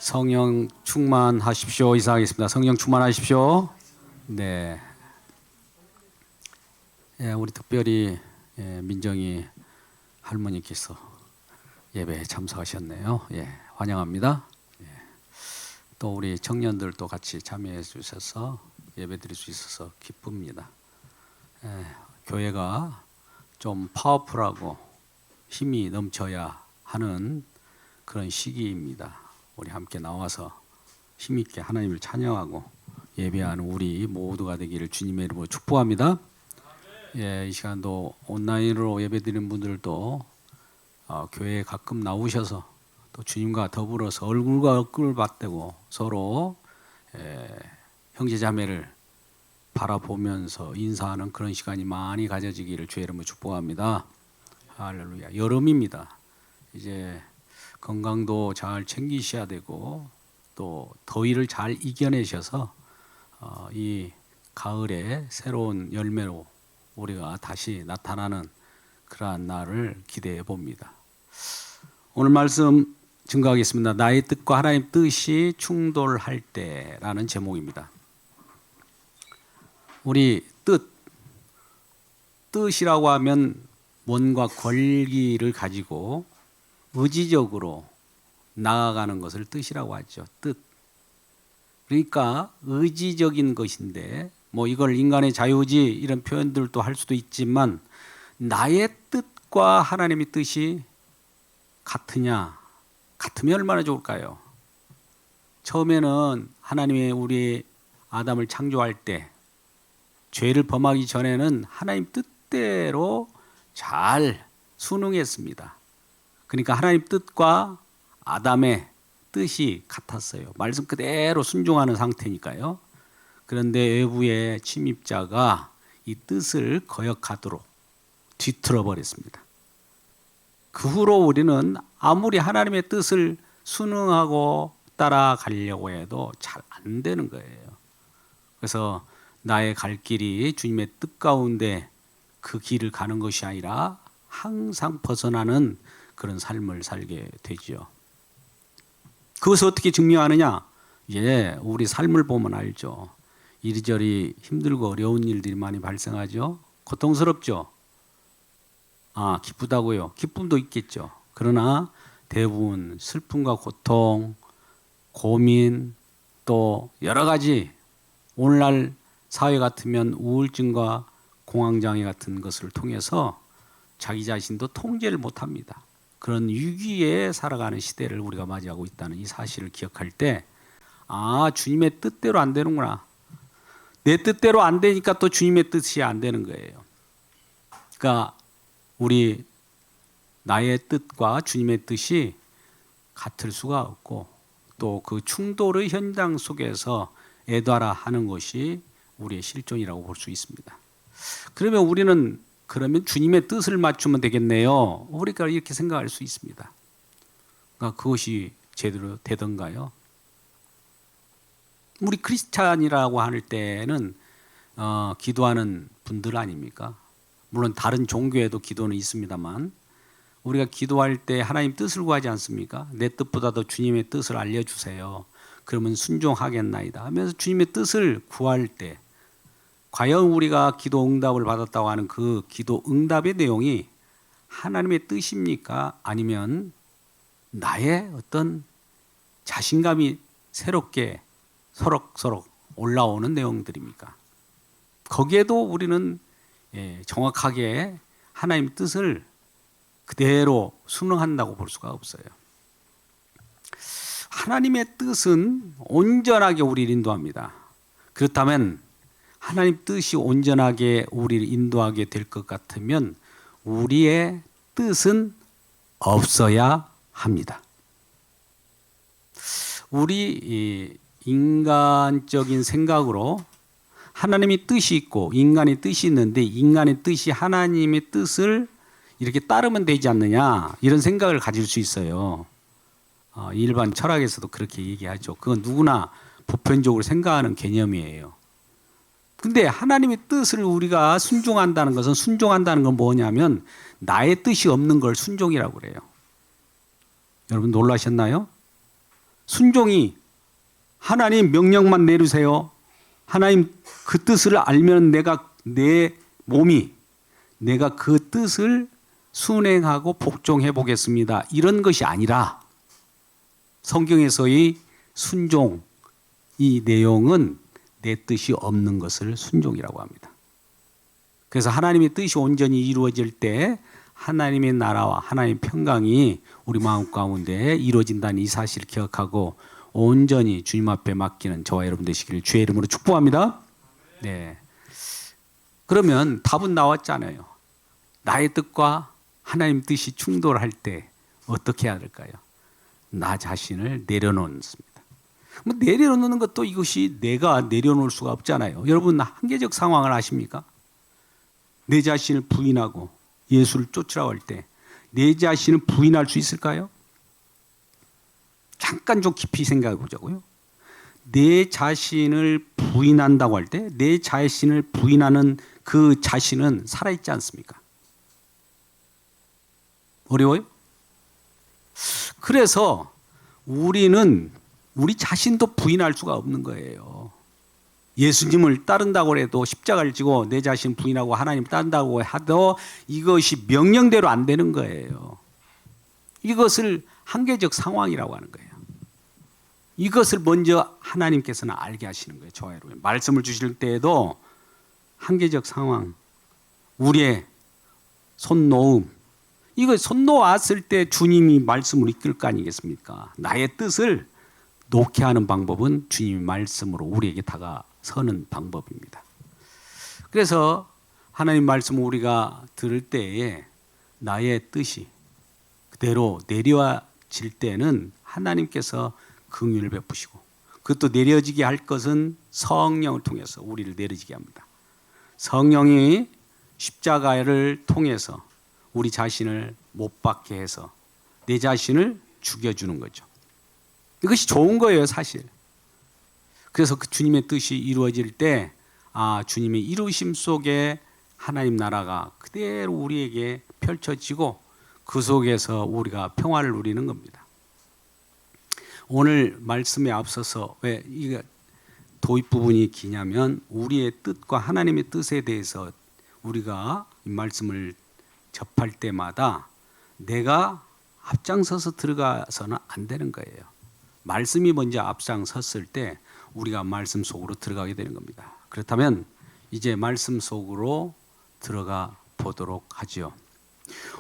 성령 충만하십시오. 이상하겠습니다. 성령 충만하십시오. 네. 우리 특별히 민정이 할머니께서 예배에 참석하셨네요. 환영합니다. 또 우리 청년들도 같이 참여해 주셔서 예배 드릴 수 있어서 기쁩니다. 교회가 좀 파워풀하고 힘이 넘쳐야 하는 그런 시기입니다. 우리 함께 나와서 힘있게 하나님을 찬양하고 예배하는 우리 모두가 되기를 주님의 이름으로 축복합니다. 이 시간도 온라인으로 예배드리는 분들도 교회에 가끔 나오셔서 또 주님과 더불어서 얼굴과 얼굴을 맞대고 서로 형제자매를 바라보면서 인사하는 그런 시간이 많이 가져지기를 주의 이름으로 축복합니다. 할렐루야. 여름입니다. 이제 건강도 잘 챙기셔야 되고 또 더위를 잘 이겨내셔서 이 가을에 새로운 열매로 우리가 다시 나타나는 그러한 날을 기대해 봅니다. 오늘 말씀 증거하겠습니다. 나의 뜻과 하나님 뜻이 충돌할 때라는 제목입니다. 우리 뜻이라고 하면 뭔가 권리를 가지고 의지적으로 나아가는 것을 뜻이라고 하죠. 뜻. 그러니까 의지적인 것인데 뭐 이걸 인간의 자유의지 이런 표현들도 할 수도 있지만 나의 뜻과 하나님의 뜻이 같으면 얼마나 좋을까요? 처음에는 하나님의 우리 아담을 창조할 때 죄를 범하기 전에는 하나님 뜻대로 잘 순응했습니다. 그러니까 하나님 뜻과 아담의 뜻이 같았어요. 말씀 그대로 순종하는 상태니까요. 그런데 외부의 침입자가 이 뜻을 거역하도록 뒤틀어 버렸습니다. 그 후로 우리는 아무리 하나님의 뜻을 순응하고 따라가려고 해도 잘 안 되는 거예요. 그래서 나의 갈 길이 주님의 뜻 가운데 그 길을 가는 것이 아니라 항상 벗어나는 그런 삶을 살게 되죠. 그것을 어떻게 증명하느냐? 우리 삶을 보면 알죠. 이리저리 힘들고 어려운 일들이 많이 발생하죠. 고통스럽죠. 기쁘다고요. 기쁨도 있겠죠. 그러나 대부분 슬픔과 고통, 고민, 또 여러 가지 오늘날 사회 같으면 우울증과 공황장애 같은 것을 통해서 자기 자신도 통제를 못합니다. 그런 위기에 살아가는 시대를 우리가 맞이하고 있다는 이 사실을 기억할 때 주님의 뜻대로 안 되는구나. 내 뜻대로 안 되니까 또 주님의 뜻이 안 되는 거예요. 그러니까 우리 나의 뜻과 주님의 뜻이 같을 수가 없고 또 그 충돌의 현장 속에서 애도하라 하는 것이 우리의 실존이라고 볼 수 있습니다. 그러면 주님의 뜻을 맞추면 되겠네요. 우리가 이렇게 생각할 수 있습니다. 그러니까 그것이 제대로 되던가요? 우리 크리스찬이라고 할 때는 기도하는 분들 아닙니까? 물론 다른 종교에도 기도는 있습니다만 우리가 기도할 때 하나님 뜻을 구하지 않습니까? 내 뜻보다도 주님의 뜻을 알려주세요. 그러면 순종하겠나이다 하면서 주님의 뜻을 구할 때 과연 우리가 기도 응답을 받았다고 하는 그 기도 응답의 내용이 하나님의 뜻입니까? 아니면 나의 어떤 자신감이 새롭게 서럭서럭 올라오는 내용들입니까? 거기에도 우리는 정확하게 하나님의 뜻을 그대로 순응한다고 볼 수가 없어요. 하나님의 뜻은 온전하게 우리를 인도합니다. 그렇다면 하나님 뜻이 온전하게 우리를 인도하게 될 것 같으면 우리의 뜻은 없어야 합니다. 우리 인간적인 생각으로 하나님의 뜻이 있고 인간의 뜻이 있는데 인간의 뜻이 하나님의 뜻을 이렇게 따르면 되지 않느냐 이런 생각을 가질 수 있어요. 일반 철학에서도 그렇게 얘기하죠. 그건 누구나 보편적으로 생각하는 개념이에요. 근데 하나님의 뜻을 우리가 순종한다는 건 뭐냐면 나의 뜻이 없는 걸 순종이라고 그래요. 여러분 놀라셨나요? 순종이 하나님 명령만 내리세요. 하나님 그 뜻을 알면 내 몸이 내가 그 뜻을 순행하고 복종해 보겠습니다. 이런 것이 아니라 성경에서의 순종, 이 내용은 내 뜻이 없는 것을 순종이라고 합니다. 그래서 하나님의 뜻이 온전히 이루어질 때 하나님의 나라와 하나님의 평강이 우리 마음 가운데 이루어진다는 이 사실을 기억하고 온전히 주님 앞에 맡기는 저와 여러분 되시기를 주의 이름으로 축복합니다. 네. 그러면 답은 나왔잖아요. 나의 뜻과 하나님 뜻이 충돌할 때 어떻게 해야 될까요? 나 자신을 내려놓습니다. 내려놓는 것도 이것이 내가 내려놓을 수가 없잖아요. 여러분 한계적 상황을 아십니까? 내 자신을 부인하고 예수를 쫓으라고 할 때 내 자신을 부인할 수 있을까요? 잠깐 좀 깊이 생각해 보자고요. 내 자신을 부인한다고 할 때 내 자신을 부인하는 그 자신은 살아있지 않습니까? 어려워요? 그래서 우리는 우리 자신도 부인할 수가 없는 거예요. 예수님을 따른다고 해도 십자가를 지고 내 자신 부인하고 하나님 따른다고 해도 이것이 명령대로 안 되는 거예요. 이것을 한계적 상황이라고 하는 거예요. 이것을 먼저 하나님께서는 알게 하시는 거예요. 저와 여러분. 말씀을 주실 때에도 한계적 상황, 우리의 손 놓음, 이거 손 놓았을 때 주님이 말씀을 이끌 거 아니겠습니까? 나의 뜻을 놓게 하는 방법은 주님의 말씀으로 우리에게 다가서는 방법입니다. 그래서 하나님 말씀을 우리가 들을 때에 나의 뜻이 그대로 내려질 때는 하나님께서 긍휼을 베푸시고 그것도 내려지게 할 것은 성령을 통해서 우리를 내려지게 합니다. 성령이 십자가를 통해서 우리 자신을 못 박게 해서 내 자신을 죽여주는 거죠. 이것이 좋은 거예요, 사실. 그래서 그 주님의 뜻이 이루어질 때, 주님의 이루심 속에 하나님 나라가 그대로 우리에게 펼쳐지고 그 속에서 우리가 평화를 누리는 겁니다. 오늘 말씀에 앞서서 왜 이게 도입 부분이 기냐면 우리의 뜻과 하나님의 뜻에 대해서 우리가 이 말씀을 접할 때마다 내가 앞장서서 들어가서는 안 되는 거예요. 말씀이 먼저 앞장섰을 때 우리가 말씀 속으로 들어가게 되는 겁니다. 그렇다면 이제 말씀 속으로 들어가 보도록 하죠.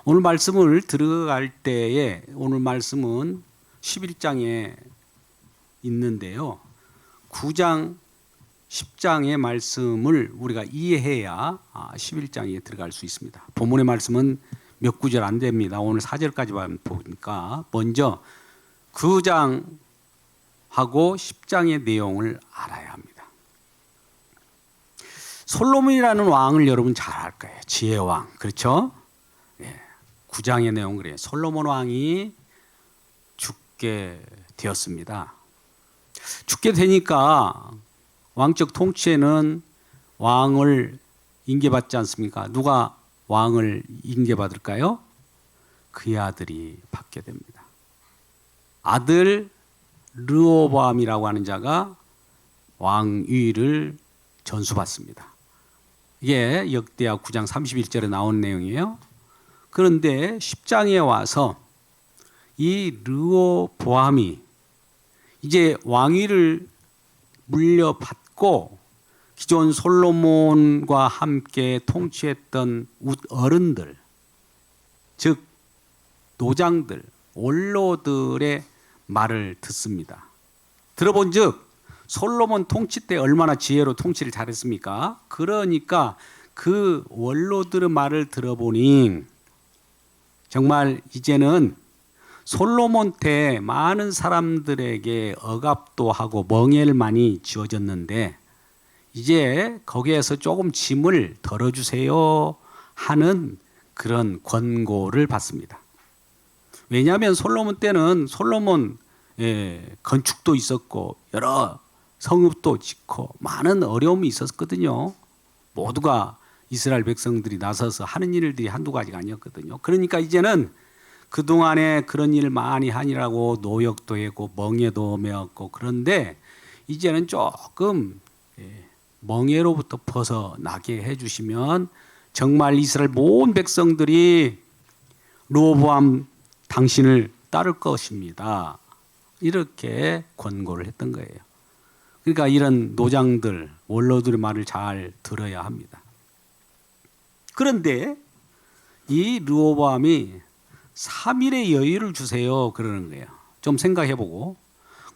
오늘 말씀을 들어갈 때에 오늘 말씀은 11장에 있는데요. 9장, 10장의 말씀을 우리가 이해해야 11장에 들어갈 수 있습니다. 본문의 말씀은 몇 구절 안 됩니다. 오늘 4절까지만 보니까 먼저 9장하고 10장의 내용을 알아야 합니다. 솔로몬이라는 왕을 여러분 잘 알 거예요. 지혜의 왕. 그렇죠? 네. 9장의 내용 그래요. 솔로몬 왕이 죽게 되었습니다. 죽게 되니까 왕적 통치에는 왕을 인계받지 않습니까? 누가 왕을 인계받을까요? 그의 아들이 받게 됩니다. 아들 르호보암이라고 하는 자가 왕위를 전수받습니다. 이게 역대하 9장 31절에 나온 내용이에요. 그런데 10장에 와서 이 르호보암이 이제 왕위를 물려받고 기존 솔로몬과 함께 통치했던 어른들, 즉 노장들, 원로들의 말을 듣습니다. 들어본즉 솔로몬 통치 때 얼마나 지혜로 통치를 잘했습니까? 그러니까 그 원로들의 말을 들어보니 정말 이제는 솔로몬 때 많은 사람들에게 억압도 하고 멍에를 많이 지어졌는데 이제 거기에서 조금 짐을 덜어주세요 하는 그런 권고를 받습니다. 왜냐하면 솔로몬 때는 솔로몬 건축도 있었고 여러 성읍도 짓고 많은 어려움이 있었거든요. 모두가 이스라엘 백성들이 나서서 하는 일들이 한두 가지가 아니었거든요. 그러니까 이제는 그동안에 그런 일 많이 하니라고 노역도 했고 멍에도 메었고 그런데 이제는 조금 멍에로부터 벗어나게 해주시면 정말 이스라엘 모든 백성들이 르호보암 당신을 따를 것입니다. 이렇게 권고를 했던 거예요. 그러니까 이런 노장들, 원로들의 말을 잘 들어야 합니다. 그런데 이 르호보암이 3일의 여유를 주세요 그러는 거예요. 좀 생각해보고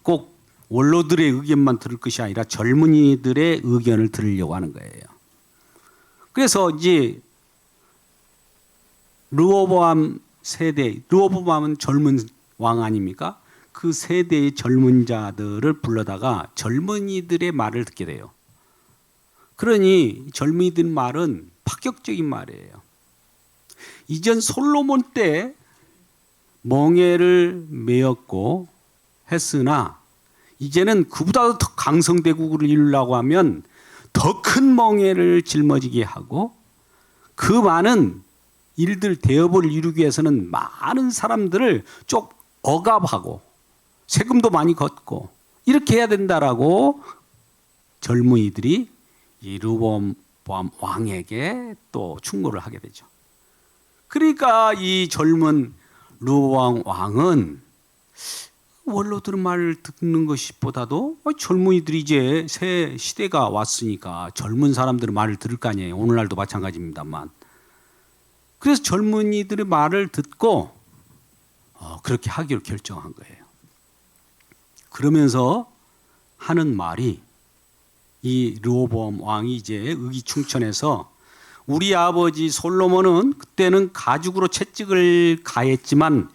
꼭 원로들의 의견만 들을 것이 아니라 젊은이들의 의견을 들으려고 하는 거예요. 그래서 이제 르호보암 세대, 르호보암은 젊은 왕 아닙니까? 그 세대의 젊은 자들을 불러다가 젊은이들의 말을 듣게 돼요. 그러니 젊은이들 말은 파격적인 말이에요. 이전 솔로몬 때 멍에를 메었고 했으나 이제는 그보다 더 강성대국을 이루려고 하면 더 큰 멍에를 짊어지게 하고 그 많은 일들 대업을 이루기 위해서는 많은 사람들을 쭉 억압하고 세금도 많이 걷고 이렇게 해야 된다라고 젊은이들이 이 르호보암 왕에게 또 충고를 하게 되죠. 그러니까 이 젊은 르호보암 왕은 원로들 말을 듣는 것보다도 젊은이들이 이제 새 시대가 왔으니까 젊은 사람들의 말을 들을 거 아니에요. 오늘날도 마찬가지입니다만. 그래서 젊은이들의 말을 듣고 그렇게 하기로 결정한 거예요. 그러면서 하는 말이 이 르호보암 왕이 이제 의기충천해서 우리 아버지 솔로몬은 그때는 가죽으로 채찍을 가했지만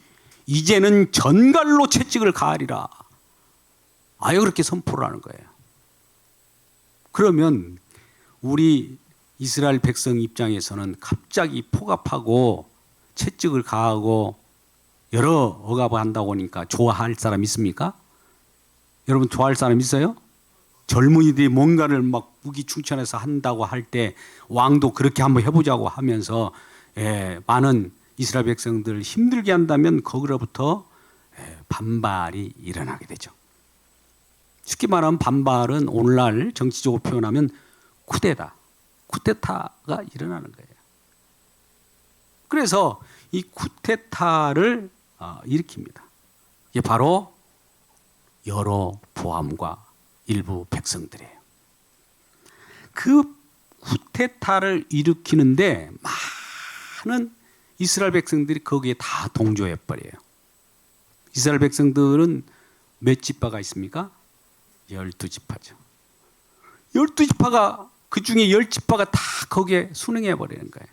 이제는 전갈로 채찍을 가하리라. 아예 그렇게 선포를 하는 거예요. 그러면 우리 이스라엘 백성 입장에서는 갑자기 포갑하고 채찍을 가하고 여러 억압을 한다고 하니까 좋아할 사람 있습니까? 여러분 좋아할 사람 있어요? 젊은이들이 뭔가를 막 무기충천해서 한다고 할 때 왕도 그렇게 한번 해보자고 하면서 많은 이스라엘 백성들을 힘들게 한다면 거기로부터 반발이 일어나게 되죠. 쉽게 말하면 반발은 오늘날 정치적으로 표현하면 쿠데타가 일어나는 거예요. 그래서 이 쿠데타를 일으킵니다. 이게 바로 여로보암과 일부 백성들이에요. 그 쿠데타를 일으키는데 많은 이스라엘 백성들이 거기에 다 동조해 버려요. 이스라엘 백성들은 몇 지파가 있습니까? 12지파죠. 12지파가 그 중에 10지파가 다 거기에 순응해 버리는 거예요.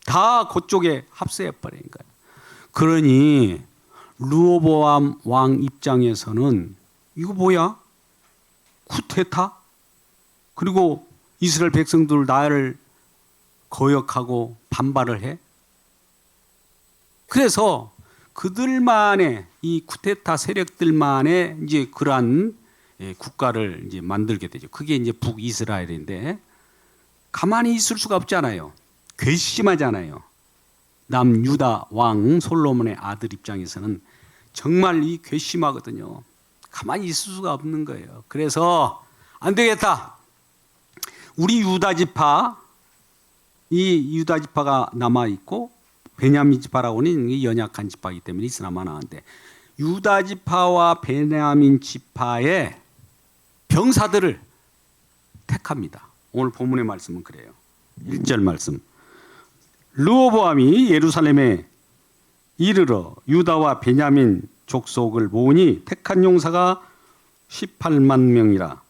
다 그쪽에 합세해 버리는 거예요. 그러니 르호보암 왕 입장에서는 이거 뭐야? 쿠데타? 그리고 이스라엘 백성들 나를 거역하고 반발을 해? 그래서 그들만의 이 쿠데타 세력들만의 이제 그러한 국가를 이제 만들게 되죠. 그게 이제 북이스라엘인데 가만히 있을 수가 없잖아요. 괘씸하잖아요. 남유다 왕 솔로몬의 아들 입장에서는 정말 이 괘씸하거든요. 가만히 있을 수가 없는 거예요. 그래서 안 되겠다. 우리 유다 지파, 이 유다 지파가 남아 있고 베냐민 지파라고는 이 연약한 지파이기 때문에 있으나마 나는데 유다 지파와 베냐민 지파의 병사들을 택합니다. 오늘 본문의 말씀은 그래요. 1절 말씀. 르호보암이 예루살렘에 이르러 유다와 베냐민 족속을 모으니 택한 용사가 18만 명이라.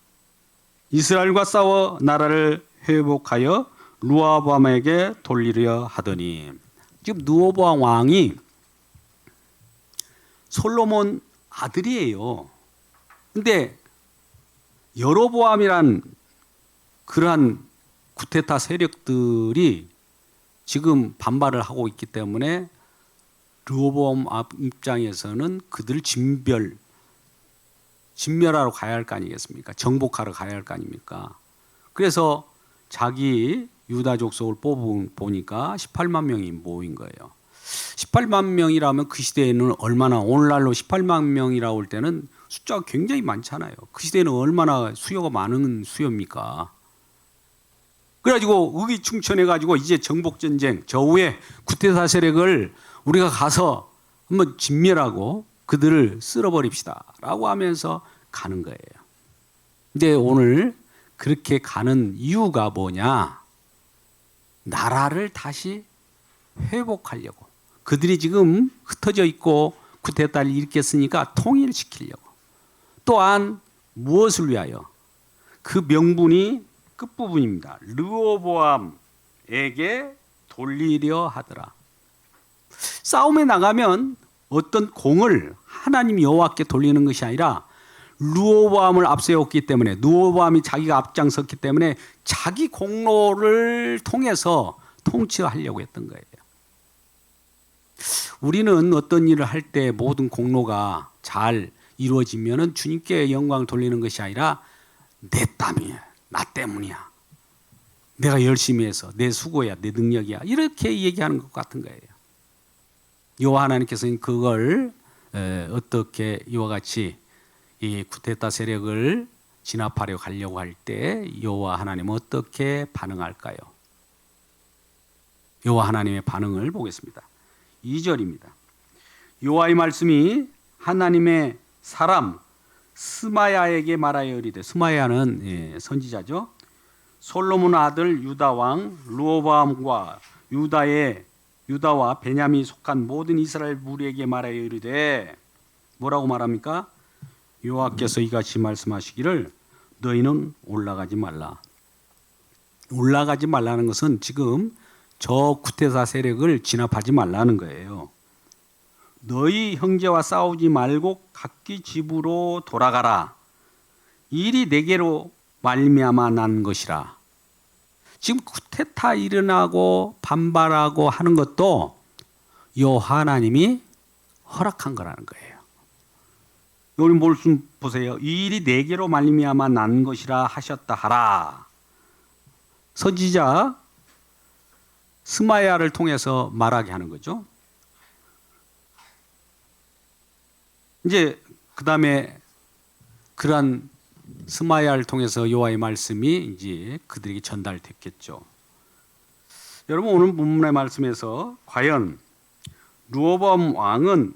이스라엘과 싸워 나라를 회복하여 르호보암에게 돌리려 하더니, 지금 르호보암 왕이 솔로몬 아들이에요. 근데 여로보암이란 그러한 쿠데타 세력들이 지금 반발을 하고 있기 때문에 르호보암 입장에서는 그들 진멸하러 가야 할 거 아니겠습니까? 정복하러 가야 할 거 아닙니까? 그래서 자기 유다 족속을 뽑아보니까 18만 명이 모인 거예요. 18만 명이라면 그 시대에는 얼마나, 오늘날로 18만 명이라고 할 때는 숫자가 굉장히 많잖아요. 그 시대에는 얼마나 수요가 많은 수요입니까? 그래가지고 의기충천해가지고 이제 정복전쟁, 저우의 구테타 세력을 우리가 가서 한번 진멸하고 그들을 쓸어버립시다 라고 하면서 가는 거예요. 근데 오늘 그렇게 가는 이유가 뭐냐? 나라를 다시 회복하려고. 그들이 지금 흩어져 있고 쿠데타를 일으켰으니까 통일시키려고. 또한 무엇을 위하여? 그 명분이 끝부분입니다. 르호보암에게 돌리려 하더라. 싸움에 나가면 어떤 공을 하나님 여호와께 돌리는 것이 아니라 르호보암을 앞세웠기 때문에, 르호보암이 자기가 앞장섰기 때문에 자기 공로를 통해서 통치하려고 했던 거예요. 우리는 어떤 일을 할 때 모든 공로가 잘 이루어지면은 주님께 영광을 돌리는 것이 아니라 내 땀이야, 나 때문이야, 내가 열심히 해서 내 수고야, 내 능력이야, 이렇게 얘기하는 것 같은 거예요. 여호와 하나님께서는 그걸 어떻게 이와 같이 이 쿠데타 세력을 진압하려 가려고 할 때 여호와 하나님은 어떻게 반응할까요? 여호와 하나님의 반응을 보겠습니다. 2절입니다. 여호와의 말씀이 하나님의 사람 스마야에게 말하여 이르되, 스마야는 선지자죠. 솔로몬 아들 유다 왕 르호보암과 유다와 베냐민이 속한 모든 이스라엘 무리에게 말하여 이르되, 뭐라고 말합니까? 여호와께서 이같이 말씀하시기를 너희는 올라가지 말라. 올라가지 말라는 것은 지금 저 쿠데타 세력을 진압하지 말라는 거예요. 너희 형제와 싸우지 말고 각기 집으로 돌아가라. 일이 내게로 말미암아 난 것이라. 지금 쿠데타 일어나고 반발하고 하는 것도 여호와 하나님이 허락한 거라는 거예요. 여기 말씀 보세요. 이 일이 내게로 말미암아 난 것이라 하셨다 하라. 선지자 스마야를 통해서 말하게 하는 거죠. 이제 그 다음에 그러한 스마야를 통해서 여호와의 말씀이 이제 그들에게 전달됐겠죠. 여러분, 오늘 본문의 말씀에서 과연 르호보암 왕은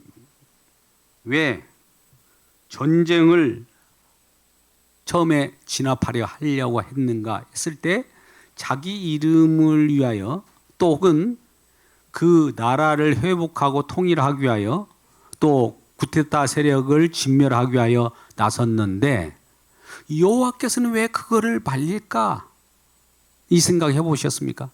왜 전쟁을 처음에 진압하려 하려고 했는가 했을 때 자기 이름을 위하여 또 혹은 그 나라를 회복하고 통일하기 위하여 또 쿠데타 세력을 진멸하기 위하여 나섰는데 여호와께서는 왜 그거를 말릴까? 이 생각 해보셨습니까?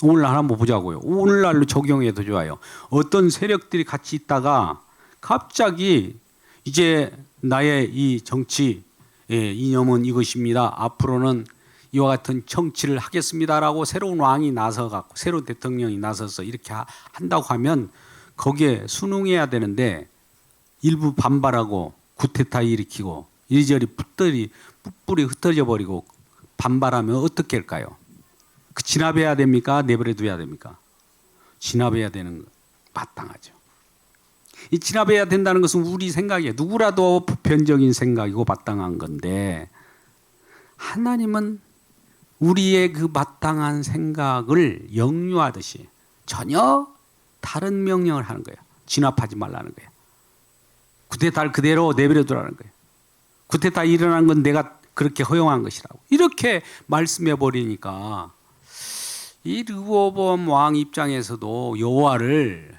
오늘날 한번 보자고요. 오늘날로 적용해도 좋아요. 어떤 세력들이 같이 있다가 갑자기 이제 나의 이 정치 이념은 이것입니다. 앞으로는 이와 같은 정치를 하겠습니다라고 새로운 왕이 나서갖고 새로운 대통령이 나서서 이렇게 한다고 하면 거기에 순응해야 되는데 일부 반발하고 쿠데타 일으키고 이리저리 뿔뿔이 흩어져 버리고 반발하면 어떻게 할까요? 그 진압해야 됩니까? 내버려 둬야 됩니까? 진압해야 되는 거 마땅하죠. 이 진압해야 된다는 것은 우리 생각이에요. 누구라도 보편적인 생각이고 마땅한 건데 하나님은 우리의 그 마땅한 생각을 역류하듯이 전혀 다른 명령을 하는 거예요. 진압하지 말라는 거예요. 쿠데타를 그대로 내버려 두라는 거예요. 쿠데타 일어난 건 내가 그렇게 허용한 것이라고. 이렇게 말씀해 버리니까 이 르호보암 왕 입장에서도 여호와를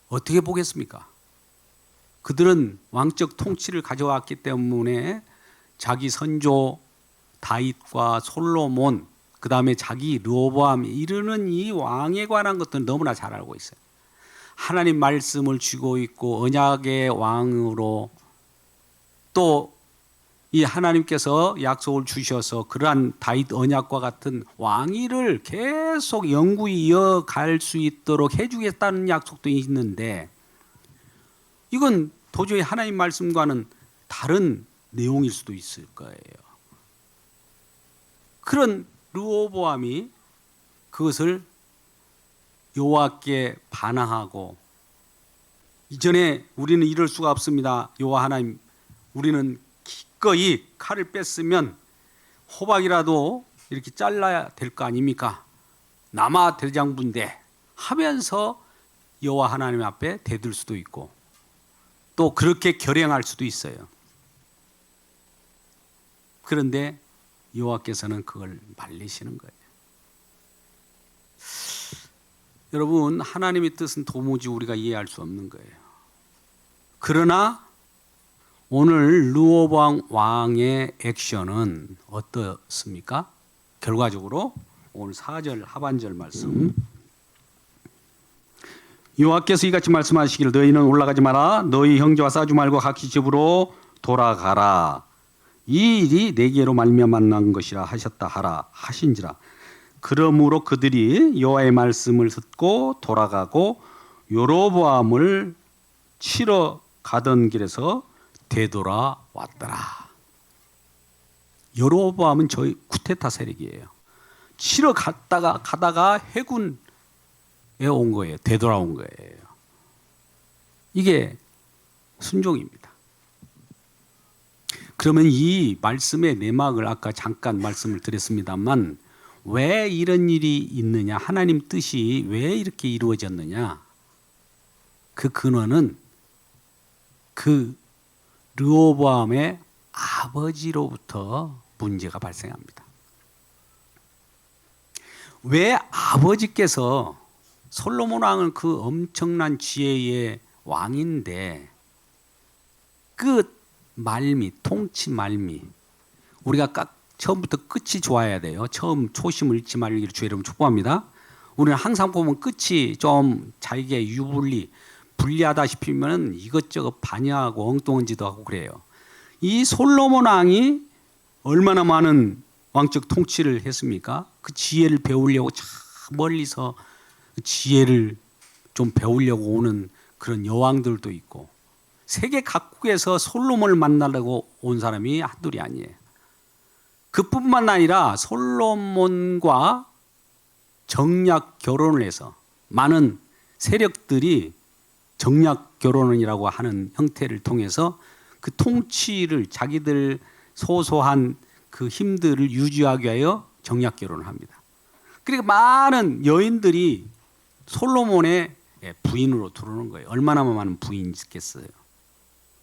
어떻게 보겠습니까? 그들은 왕적 통치를 가져왔기 때문에 자기 선조 다윗과 솔로몬, 그 다음에 자기 르호보암 이르는 이 왕에 관한 것들은 너무나 잘 알고 있어요. 하나님 말씀을 쥐고 있고 언약의 왕으로 또 이 하나님께서 약속을 주셔서 그러한 다윗 언약과 같은 왕위를 계속 영구히 이어갈 수 있도록 해주겠다는 약속도 있는데 이건 도저히 하나님 말씀과는 다른 내용일 수도 있을 거예요. 그런 르호보암이 그것을 여호와께 반항하고 이전에 우리는 이럴 수가 없습니다. 여호와 하나님, 우리는 기꺼이 칼을 뺐으면 호박이라도 이렇게 잘라야 될 거 아닙니까? 남아 대장부인데 하면서 여호와 하나님 앞에 대들 수도 있고 또 그렇게 결행할 수도 있어요. 그런데 여호와께서는 그걸 말리시는 거예요. 여러분, 하나님의 뜻은 도무지 우리가 이해할 수 없는 거예요. 그러나 오늘 르호보암 왕의 액션은 어떻습니까? 결과적으로 오늘 4절 하반절 말씀, 여호와께서 이같이 말씀하시기를 너희는 올라가지 마라. 너희 형제와 싸우지 말고 각기 집으로 돌아가라. 이 일이 내게로 말미암아 난 것이라 하셨다 하라 하신지라. 그러므로 그들이 여호와의 말씀을 듣고 돌아가고 여로보암을 치러 가던 길에서 되돌아왔더라. 여로보암은 저희 쿠데타 세력이에요. 치러 가다가 해군에 온 거예요. 되돌아온 거예요. 이게 순종입니다. 그러면 이 말씀의 내막을 아까 잠깐 말씀을 드렸습니다만 왜 이런 일이 있느냐, 하나님 뜻이 왜 이렇게 이루어졌느냐, 그 근원은 그 르호보암의 아버지로부터 문제가 발생합니다. 왜 아버지께서, 솔로몬 왕은 그 엄청난 지혜의 왕인데 그 말미, 통치 말미, 우리가 처음부터 끝이 좋아야 돼요. 처음 초심을 잃지 말기를 주의 이름으로 축복합니다. 우리는 항상 보면 끝이 좀 자기에게 불리하다 싶으면 이것저것 반역하고 엉뚱한 짓도 하고 그래요. 이 솔로몬 왕이 얼마나 많은 왕적 통치를 했습니까? 그 지혜를 배우려고 참 멀리서 그 지혜를 좀 배우려고 오는 그런 여왕들도 있고, 세계 각국에서 솔로몬을 만나려고 온 사람이 한둘이 아니에요. 그뿐만 아니라 솔로몬과 정략 결혼을 해서 많은 세력들이 정략 결혼이라고 하는 형태를 통해서 그 통치를, 자기들 소소한 그 힘들을 유지하기 위하여 정략 결혼을 합니다. 그러니까 많은 여인들이 솔로몬의 부인으로 들어오는 거예요. 얼마나 많은 부인이 있겠어요.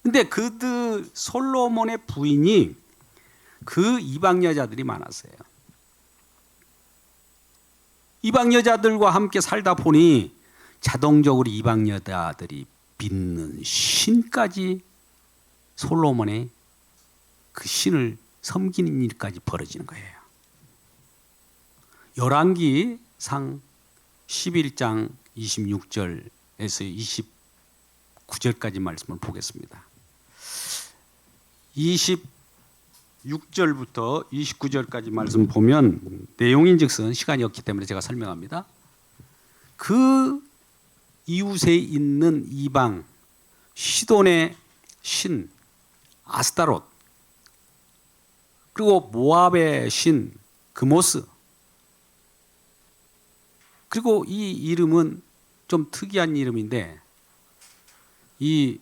근데 그들 솔로몬의 부인이 그 이방 여자들이 많았어요. 이방 여자들과 함께 살다 보니 자동적으로 이방 여자들이 믿는 신까지 솔로몬의 그 신을 섬기는 일까지 벌어지는 거예요. 열왕기상 11장 26절에서 29절까지 말씀을 보겠습니다. 26절부터 29절까지 말씀 보면 내용인즉슨 시간이 없기 때문에 제가 설명합니다. 그 이웃에 있는 이방 시돈의 신 아스타롯, 그리고 모압의 신 그모스, 그리고 이 이름은 좀 특이한 이름인데 이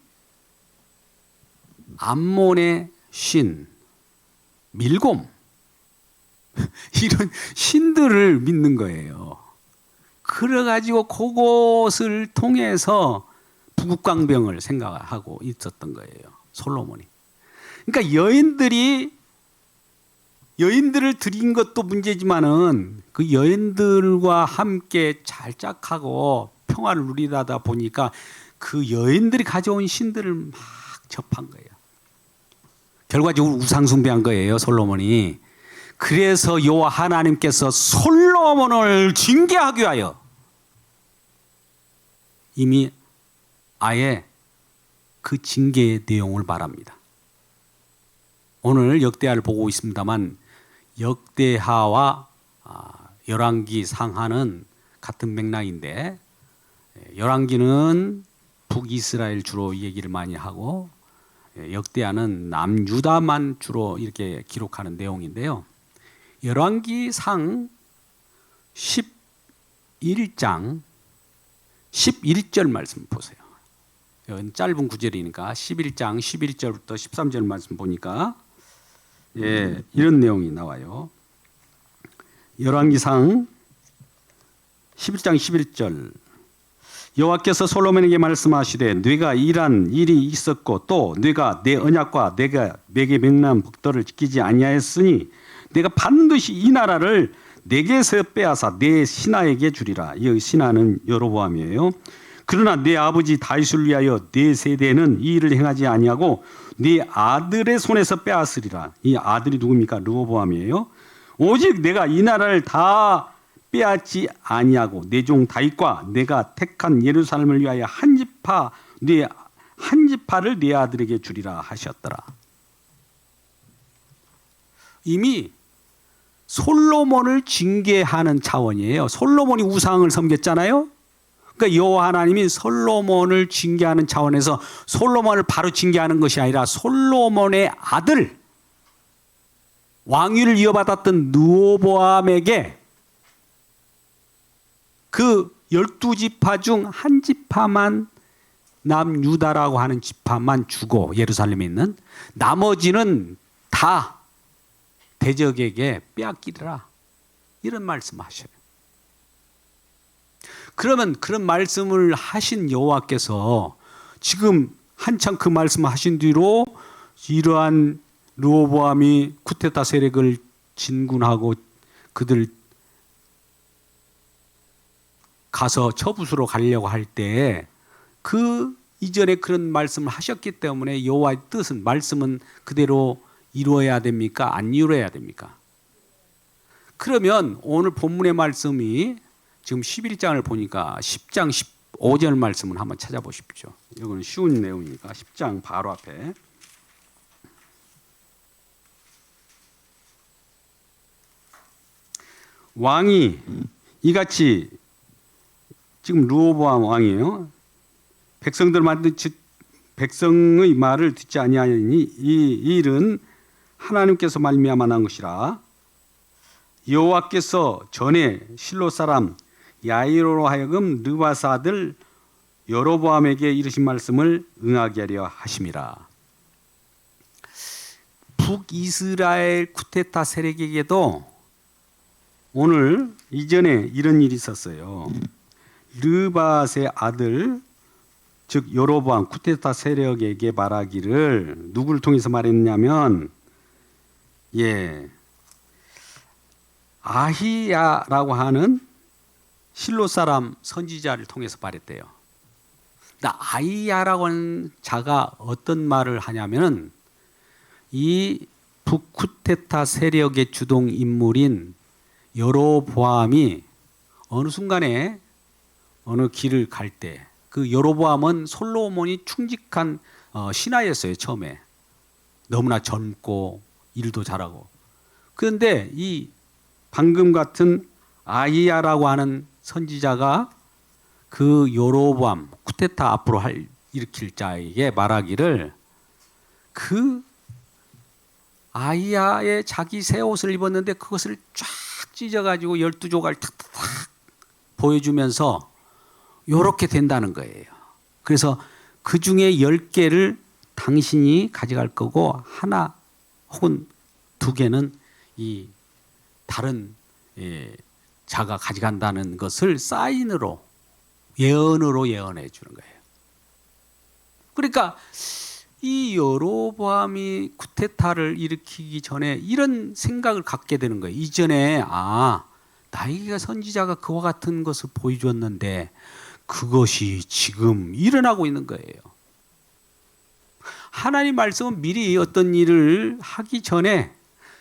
암몬의 신 밀곰, 이런 신들을 믿는 거예요. 그래가지고 그것을 통해서 부국강병을 생각하고 있었던 거예요, 솔로몬이. 그러니까 여인들을 드린 것도 문제지만은 그 여인들과 함께 잘 짝하고 평화를 누리다 보니까 그 여인들이 가져온 신들을 막 접한 거예요. 결과적으로 우상숭배한 거예요, 솔로몬이. 그래서 여호와 하나님께서 솔로몬을 징계하기 위하여 이미 아예 그 징계의 내용을 말합니다. 오늘 역대하를 보고 있습니다만 역대하와 열왕기 상하는 같은 맥락인데, 열왕기는 북이스라엘 주로 얘기를 많이 하고 역대하는 남유다만 주로 이렇게 기록하는 내용인데요. 열왕기상 11장 11절 말씀 보세요. 이건 짧은 구절이니까 11장 11절부터 13절 말씀 보니까 이런 내용이 나와요. 열왕기상 11장 11절 여호와께서 솔로몬에게 말씀하시되 네가 일한 일이 있었고 또 네가 내 언약과 내가 내게 명령한 법도를 지키지 아니하였으니 내가 반드시 이 나라를 내게서 빼앗아 내 신하에게 주리라. 이 신하는 여로보암이에요. 그러나 내 아버지 다윗을 위하여 네 세대는 이 일을 행하지 아니하고 네 아들의 손에서 빼앗으리라. 이 아들이 누굽니까? 르호보암이에요. 오직 내가 이 나라를 다 빼앗지 아니하고 내 종 다윗과 내가 택한 예루살렘을 위하여 한 지파를 네 아들에게 주리라 하셨더라. 이미 솔로몬을 징계하는 차원이에요. 솔로몬이 우상을 섬겼잖아요. 그러니까 여호와 하나님이 솔로몬을 징계하는 차원에서 솔로몬을 바로 징계하는 것이 아니라 솔로몬의 아들 왕위를 이어받았던 르호보암에게 그 12지파 중 한 지파만 남유다라고 하는 지파만 주고 예루살렘에 있는 나머지는 다 대적에게 빼앗기리라. 이런 말씀하셔요. 그러면 그런 말씀을 하신 여호와께서 지금 한참 그 말씀하신 뒤로 이러한 르호보암이 쿠데타 세력을 진군하고 그들 가서 처부수로 가려고 할 때 그 이전에 그런 말씀을 하셨기 때문에 여호와의 뜻은 말씀은 그대로 이루어야 됩니까? 안 이루어야 됩니까? 그러면 오늘 본문의 말씀이 지금 11장을 보니까 10장 15절 말씀을 한번 찾아보십시오. 이거는 쉬운 내용이니까 10장 바로 앞에 왕이 이같이 지금 르호보암 왕이에요. 백성의 말을 듣지 아니하니 이 일은 하나님께서 말미암아 난 것이라. 여호와께서 전에 실로 사람 야이로로 하여금 느바스 아들 여로보암에게 이르신 말씀을 응하게 하려 하심이라. 북이스라엘 쿠데타 세력에게도 오늘 이전에 이런 일이 있었어요. 느바스의 아들 즉 여로보암 쿠데타 세력에게 말하기를 누구를 통해서 말했냐면 아히야라고 하는 실로 사람 선지자를 통해서 말했대요. 아히야라고 하는 자가 어떤 말을 하냐면은 이 북쿠데타 세력의 주동 인물인 여로보암이 어느 순간에 어느 길을 갈 때 그 여로보암은 솔로몬이 충직한 신하였어요. 처음에 너무나 젊고 일도 잘하고. 그런데 이 방금 같은 아히야라고 하는 선지자가 그 여로보암 쿠데타 앞으로 일으킬 자에게 말하기를 그 아히야의 자기 새 옷을 입었는데 그것을 쫙 찢어가지고 12조각을 탁탁탁 보여주면서 요렇게 된다는 거예요. 그래서 그 중에 10개를 당신이 가져갈 거고 하나 혹은 2개는 이 다른 자가 가져간다는 것을 사인으로 예언으로 예언해 주는 거예요. 그러니까 이 여로보암이 쿠데타를 일으키기 전에 이런 생각을 갖게 되는 거예요. 이전에 나에게 선지자가 그와 같은 것을 보여주었는데 그것이 지금 일어나고 있는 거예요. 하나님 말씀은 미리 어떤 일을 하기 전에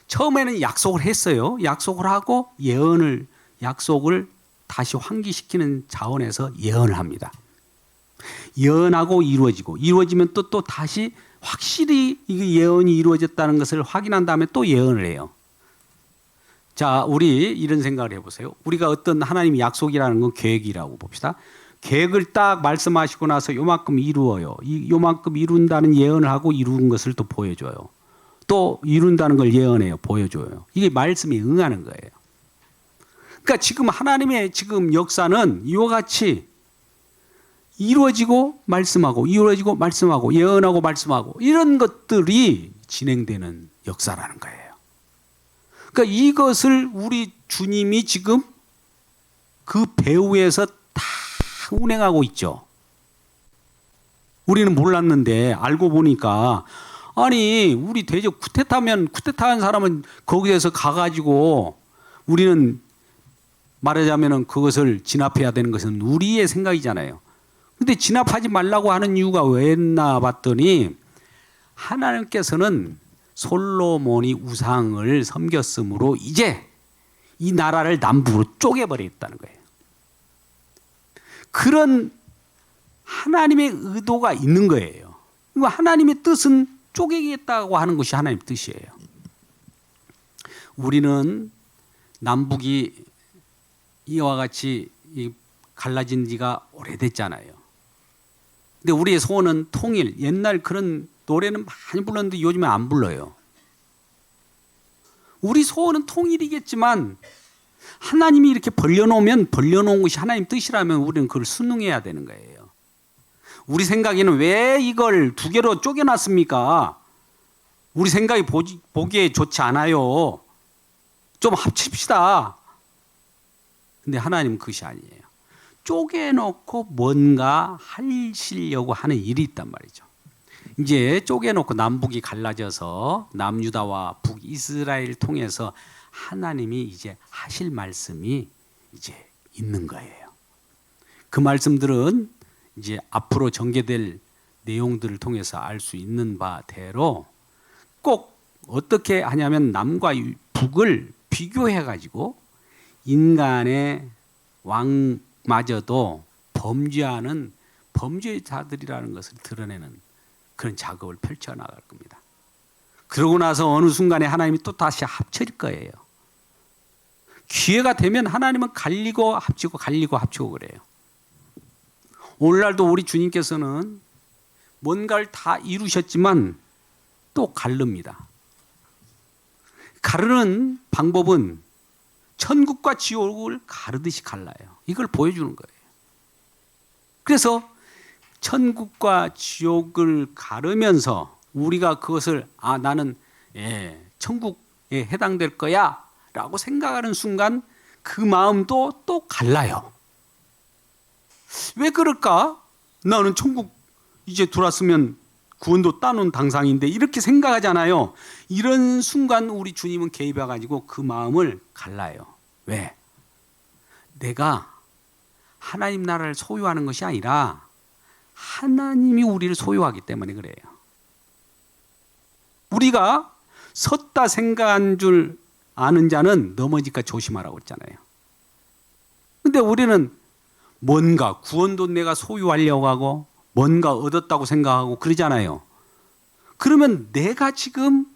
처음에는 약속을 했어요. 약속을 하고 약속을 다시 환기시키는 차원에서 예언을 합니다. 예언하고 이루어지면 또 다시 확실히 이 예언이 이루어졌다는 것을 확인한 다음에 또 예언을 해요. 자, 우리 이런 생각을 해보세요. 우리가 어떤 하나님의 약속이라는 건 계획이라고 봅시다. 계획을 딱 말씀하시고 나서 요만큼 이루어요. 요만큼 이룬다는 예언을 하고 이룬 것을 또 보여줘요. 또 이룬다는 걸 예언해요. 보여줘요. 이게 말씀에 응하는 거예요. 그러니까 지금 하나님의 지금 역사는 이와 같이 이루어지고 말씀하고 이루어지고 말씀하고 예언하고 말씀하고 이런 것들이 진행되는 역사라는 거예요. 그러니까 이것을 우리 주님이 지금 그 배후에서 다 운행하고 있죠. 우리는 몰랐는데 알고 보니까 아니 우리 대적 쿠데타한 사람은 거기에서 가가지고 우리는 말하자면은 그것을 진압해야 되는 것은 우리의 생각이잖아요. 근데 진압하지 말라고 하는 이유가 왜였나 봤더니 하나님께서는 솔로몬이 우상을 섬겼으므로 이제 이 나라를 남북으로 쪼개버리겠다는 거예요. 그런 하나님의 의도가 있는 거예요. 하나님의 뜻은 쪼개겠다고 하는 것이 하나님의 뜻이에요. 우리는 남북이 이와 같이 갈라진 지가 오래됐잖아요. 근데 우리의 소원은 통일. 옛날 그런 노래는 많이 불렀는데 요즘에 안 불러요. 우리 소원은 통일이겠지만 하나님이 이렇게 벌려놓으면 벌려놓은 것이 하나님 뜻이라면 우리는 그걸 순응해야 되는 거예요. 우리 생각에는 왜 이걸 두 개로 쪼개놨습니까? 우리 생각이 보기에 좋지 않아요. 좀 합칩시다. 근데 하나님은 그것이 아니에요. 쪼개놓고 뭔가 하시려고 하는 일이 있단 말이죠. 이제 쪼개놓고 남북이 갈라져서 남유다와 북이스라엘을 통해서 하나님이 이제 하실 말씀이 이제 있는 거예요. 그 말씀들은 이제 앞으로 전개될 내용들을 통해서 알 수 있는 바대로 꼭 어떻게 하냐면 남과 북을 비교해 가지고 인간의 왕마저도 범죄하는 범죄자들이라는 것을 드러내는 그런 작업을 펼쳐나갈 겁니다. 그러고 나서 어느 순간에 하나님이 또 다시 합칠 거예요. 기회가 되면 하나님은 갈리고 합치고 갈리고 합치고 그래요. 오늘날도 우리 주님께서는 뭔가를 다 이루셨지만 또 가릅니다. 가르는 방법은 천국과 지옥을 가르듯이 갈라요. 이걸 보여주는 거예요. 그래서 천국과 지옥을 가르면서 우리가 그것을 나는 천국에 해당될 거야 라고 생각하는 순간 그 마음도 또 갈라요. 왜 그럴까? 나는 천국 이제 들어왔으면 구원도 따놓은 당상인데 이렇게 생각하잖아요. 이런 순간 우리 주님은 개입해가지고 그 마음을 갈라요. 왜? 내가 하나님 나라를 소유하는 것이 아니라 하나님이 우리를 소유하기 때문에 그래요. 우리가 섰다 생각한 줄 아는 자는 넘어질까 조심하라고 했잖아요. 근데 우리는 뭔가 구원도 내가 소유하려고 하고 뭔가 얻었다고 생각하고 그러잖아요. 그러면 내가 지금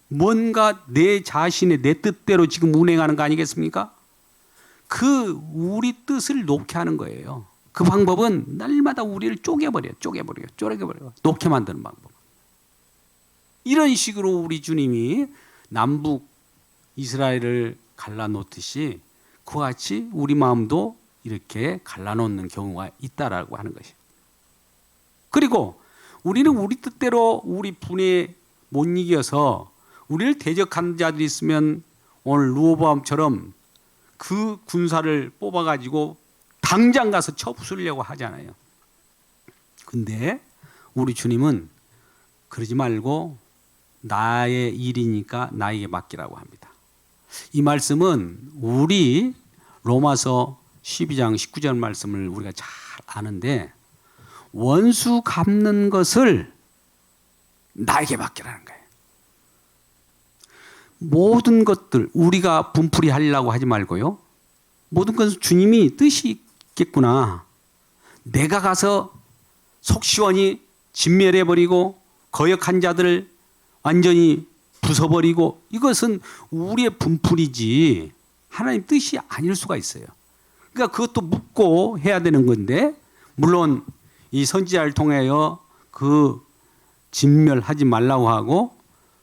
뭔가 내 자신의 내 뜻대로 지금 운행하는 거 아니겠습니까? 그 우리 뜻을 놓게 하는 거예요. 그 방법은 날마다 우리를 쪼개버려 놓게 만드는 방법. 이런 식으로 우리 주님이 남북 이스라엘을 갈라놓듯이 그와 같이 우리 마음도 이렇게 갈라놓는 경우가 있다라고 하는 것이에요. 그리고 우리는 우리 뜻대로 우리 분에 못 이겨서 우리를 대적하는 자들이 있으면 오늘 르호보암처럼 그 군사를 뽑아가지고 당장 가서 쳐부수려고 하잖아요. 근데 우리 주님은 그러지 말고 나의 일이니까 나에게 맡기라고 합니다. 이 말씀은 우리 로마서 12장 19절 말씀을 우리가 잘 아는데 원수 갚는 것을 나에게 맡기라는 거예요. 모든 것들 우리가 분풀이 하려고 하지 말고요. 모든 것은 주님이 뜻이 있겠구나. 내가 가서 속 시원히 진멸해버리고 거역한 자들을 완전히 부숴버리고 이것은 우리의 분풀이지 하나님 뜻이 아닐 수가 있어요. 그러니까 그것도 묻고 해야 되는 건데 물론 이 선지자를 통하여 그 진멸하지 말라고 하고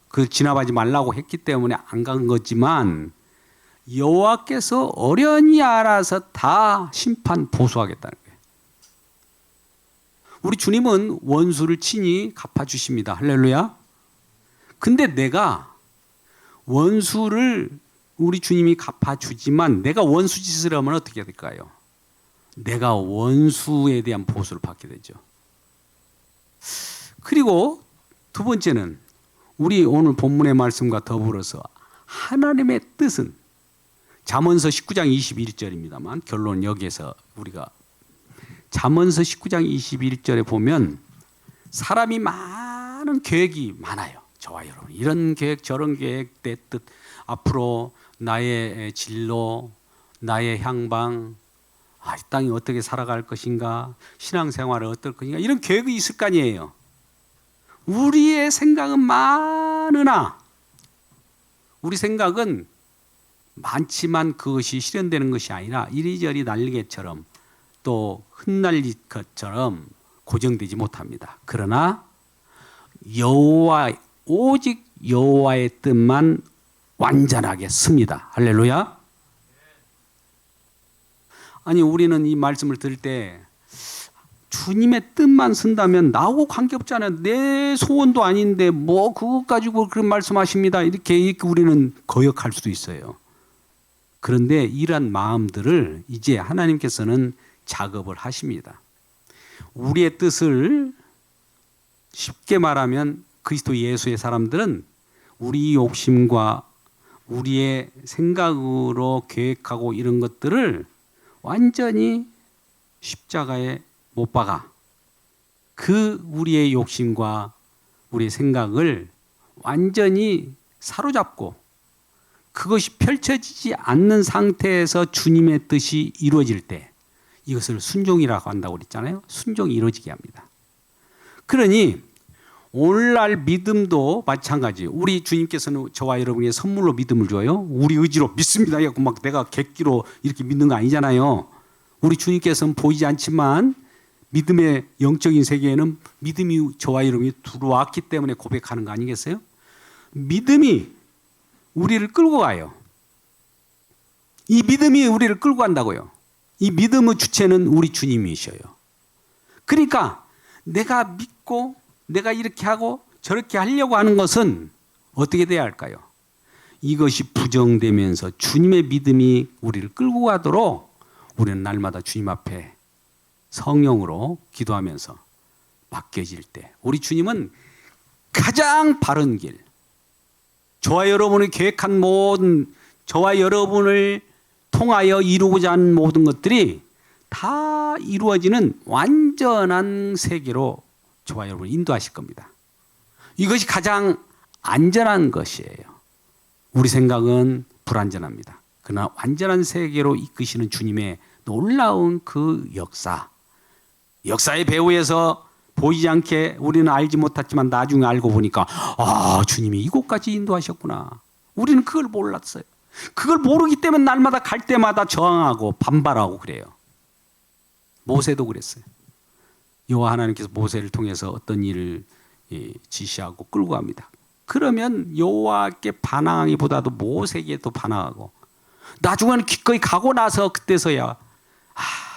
그 진압하지 말라고 했기 때문에 안 간 거지만 여호와께서 어련히 알아서 다 심판 보수하겠다는 거예요. 우리 주님은 원수를 친히 갚아주십니다. 할렐루야. 근데 내가 원수를 우리 주님이 갚아주지만 내가 원수 짓을 하면 어떻게 될까요? 내가 원수에 대한 보수를 받게 되죠. 그리고 두 번째는 우리 오늘 본문의 말씀과 더불어서 하나님의 뜻은 잠언서 19장 21절입니다만 결론 여기에서 우리가 잠언서 19장 21절에 보면 사람이 많은 계획이 많아요. 저와 여러분 이런 계획 저런 계획 내 뜻 앞으로 나의 진로 나의 향방 이 땅이 어떻게 살아갈 것인가 신앙생활을 어떨 것인가 이런 계획이 있을 거 아니에요. 우리의 생각은 많으나 우리 생각은 많지만 그것이 실현되는 것이 아니라 이리저리 날개처럼 또 흩날릴 것처럼 고정되지 못합니다. 그러나 오직 여호와의 뜻만 완전하게 씁니다. 할렐루야. 아니 우리는 이 말씀을 들을 때 주님의 뜻만 쓴다면 나하고 관계없잖아요. 내 소원도 아닌데 뭐 그것 가지고 그런 말씀하십니다. 이렇게 우리는 거역할 수도 있어요. 그런데 이러한 마음들을 이제 하나님께서는 작업을 하십니다. 우리의 뜻을 쉽게 말하면 그리스도 예수의 사람들은 우리 욕심과 우리의 생각으로 계획하고 이런 것들을 완전히 십자가에 못 박아 그 우리의 욕심과 우리의 생각을 완전히 사로잡고 그것이 펼쳐지지 않는 상태에서 주님의 뜻이 이루어질 때 이것을 순종이라고 한다고 그랬잖아요. 순종이 이루어지게 합니다. 그러니 오늘날 믿음도 마찬가지. 우리 주님께서는 저와 여러분에게 선물로 믿음을 줘요. 우리 의지로 믿습니다. 막 내가 객기로 이렇게 믿는 거 아니잖아요. 우리 주님께서는 보이지 않지만 믿음의 영적인 세계에는 믿음이 저와 여러분이 들어왔기 때문에 고백하는 거 아니겠어요? 믿음이 우리를 끌고 가요. 이 믿음이 우리를 끌고 간다고요. 이 믿음의 주체는 우리 주님이셔요. 그러니까 내가 믿고 내가 이렇게 하고 저렇게 하려고 하는 것은 어떻게 돼야 할까요? 이것이 부정되면서 주님의 믿음이 우리를 끌고 가도록 우리는 날마다 주님 앞에 성령으로 기도하면서 맡겨질 때 우리 주님은 가장 바른 길, 저와 여러분이 계획한 모든 저와 여러분을 통하여 이루고자 하는 모든 것들이 다 이루어지는 완전한 세계로 저와 여러분을 인도하실 겁니다. 이것이 가장 안전한 것이에요. 우리 생각은 불안전합니다. 그러나 완전한 세계로 이끄시는 주님의 놀라운 그 역사의 배후에서 보이지 않게 우리는 알지 못했지만 나중에 알고 보니까 주님이 이곳까지 인도하셨구나. 우리는 그걸 몰랐어요. 그걸 모르기 때문에 날마다 갈 때마다 저항하고 반발하고 그래요. 모세도 그랬어요. 여호와 하나님께서 모세를 통해서 어떤 일을 지시하고 끌고 갑니다. 그러면 여호와께 반항하기보다도 모세에게 더 반항하고 나중에는 기꺼이 가고 나서 그때서야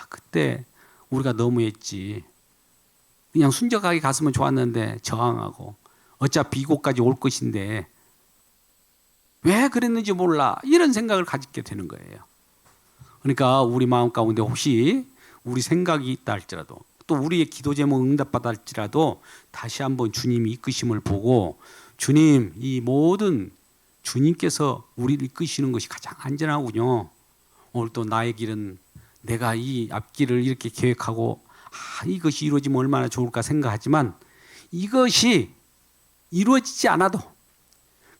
그때 우리가 너무했지. 그냥 순적하게 갔으면 좋았는데 저항하고 어차피 이곳까지 올 것인데 왜 그랬는지 몰라 이런 생각을 가지게 되는 거예요. 그러니까 우리 마음 가운데 혹시 우리 생각이 있다 할지라도 또 우리의 기도 제목 응답받아 할지라도 다시 한번 주님이 이끄심을 보고 주님 이 모든 주님께서 우리를 이끄시는 것이 가장 안전하군요. 오늘 또 나의 길은 내가 이 앞길을 이렇게 계획하고 이것이 이루어지면 얼마나 좋을까 생각하지만 이것이 이루어지지 않아도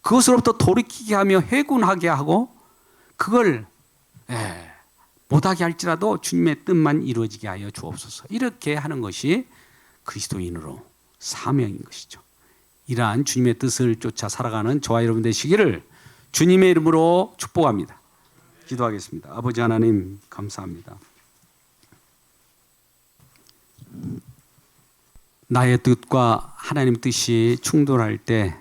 그것으로부터 돌이키게 하며 회군하게 하고 그걸 못하게 할지라도 주님의 뜻만 이루어지게 하여 주옵소서. 이렇게 하는 것이 그리스도인으로 사명인 것이죠. 이러한 주님의 뜻을 쫓아 살아가는 저와 여러분 되시기를 주님의 이름으로 축복합니다. 기도하겠습니다. 아버지 하나님 감사합니다. 나의 뜻과 하나님 뜻이 충돌할 때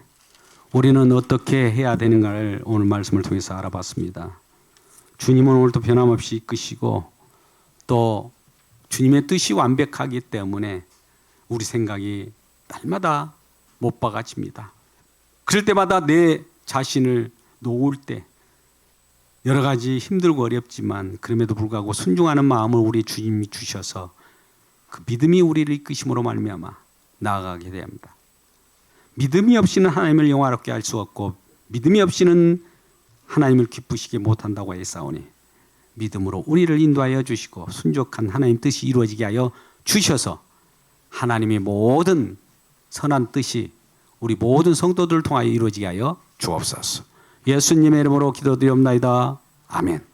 우리는 어떻게 해야 되는가를 오늘 말씀을 통해서 알아봤습니다. 주님은 오늘도 변함없이 이끄시고 또 주님의 뜻이 완벽하기 때문에 우리 생각이 날마다 못 박아집니다. 그럴 때마다 내 자신을 놓을 때 여러 가지 힘들고 어렵지만 그럼에도 불구하고 순종하는 마음을 우리 주님이 주셔서 그 믿음이 우리를 이끄심으로 말미암아 나아가게 됩니다. 믿음이 없이는 하나님을 영화롭게 할 수 없고 믿음이 없이는 하나님을 기쁘시게 못한다고 했사오니 믿음으로 우리를 인도하여 주시고 순종한 하나님 뜻이 이루어지게 하여 주셔서 하나님의 모든 선한 뜻이 우리 모든 성도들을 통하여 이루어지게 하여 주옵소서. 예수님의 이름으로 기도드리옵나이다. 아멘.